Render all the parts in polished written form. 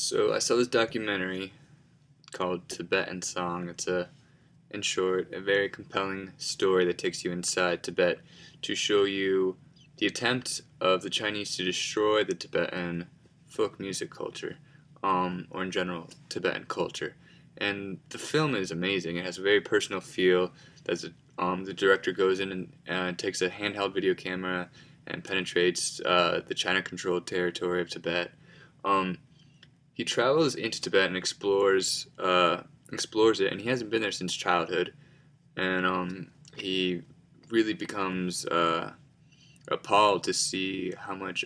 So I saw this documentary called Tibet In Song. In short, a very compelling story that takes you inside Tibet to show you the attempt of the Chinese to destroy the Tibetan folk music culture, or in general, Tibetan culture. And the film is amazing. It has a very personal feel. The director goes in and takes a handheld video camera and penetrates the China-controlled territory of Tibet. Um, he travels into Tibet and explores it, and he hasn't been there since childhood. And he really becomes appalled to see how much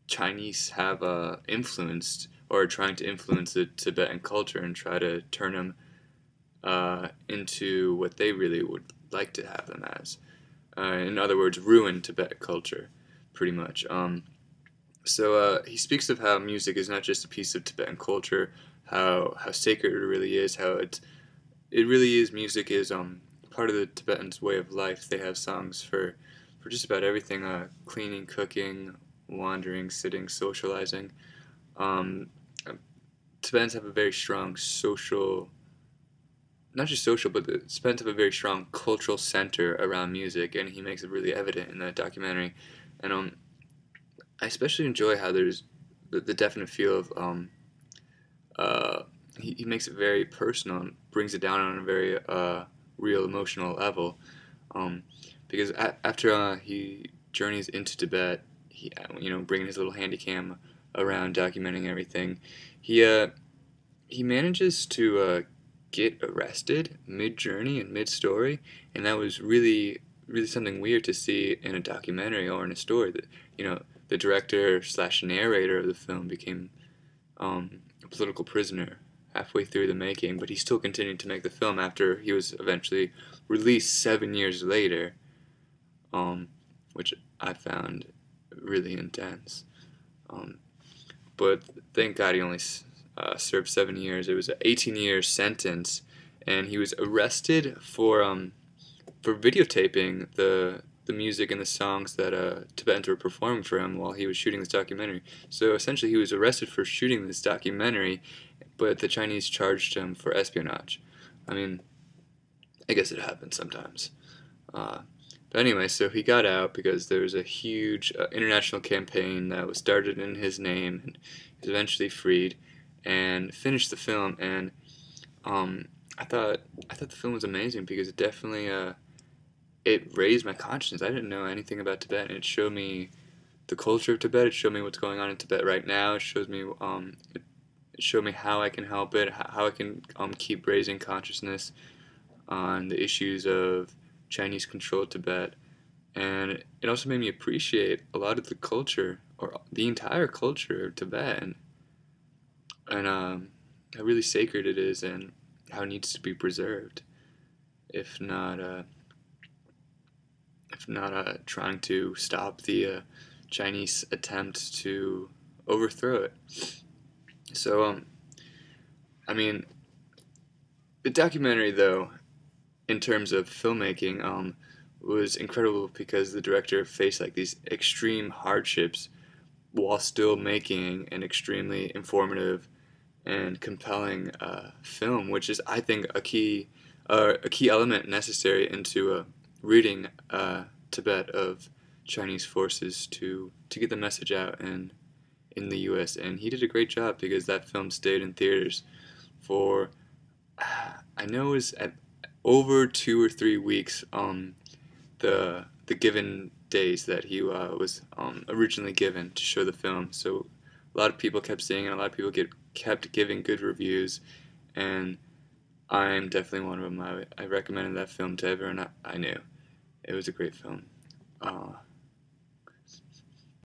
Chinese have influenced or are trying to influence the Tibetan culture and try to turn them into what they really would like to have them as. In other words, ruin Tibet culture, pretty much. So he speaks of how music is not just a piece of Tibetan culture, how sacred it really is, how it really is. Music is part of the Tibetans' way of life. They have songs for just about everything: cleaning, cooking, wandering, sitting, socializing. Um, Tibetans have a very strong social, not just social, but the Tibetans have a very strong cultural center around music, and he makes it really evident in that documentary. And I especially enjoy how there's the definite feel of uh, he makes it very personal and brings it down on a very real emotional level. Um, because after he journeys into Tibet, he bringing his little handy cam around documenting everything, he uh, he manages to get arrested mid journey and mid story, and that was really something weird to see in a documentary or in a story. That the director slash narrator of the film became a political prisoner halfway through the making, but he still continued to make the film after he was eventually released 7 years later, um, which I found really intense. Um, but thank God he only served 7 years. It was an 18-year sentence, and he was arrested for videotaping the music and the songs that Tibetans were performing for him while he was shooting this documentary. So essentially, he was arrested for shooting this documentary, but the Chinese charged him for espionage. I mean, I guess it happens sometimes. Uh, but anyway, so he got out because there was a huge international campaign that was started in his name, and he was eventually freed and finished the film. And um, I thought the film was amazing because it definitely it raised my consciousness. I didn't know anything about Tibet, and it showed me the culture of Tibet. It showed me what's going on in Tibet right now. It showed me how I can help it, how I can keep raising consciousness on the issues of Chinese controlled Tibet, and it also made me appreciate a lot of the culture or the entire culture of Tibet, and how really sacred it is and how it needs to be preserved, if not trying to stop the Chinese attempt to overthrow it. So, I mean, the documentary, though, in terms of filmmaking, was incredible because the director faced like these extreme hardships while still making an extremely informative and compelling film, which is, I think, a key element necessary into reading Tibet of Chinese forces to get the message out in the U.S. And he did a great job because that film stayed in theaters for I know it was at over 2 or 3 weeks. The given days that he was originally given to show the film. So a lot of people kept seeing it. A lot of people kept giving good reviews, and I'm definitely one of them. I recommended that film to everyone I knew. It was a great film.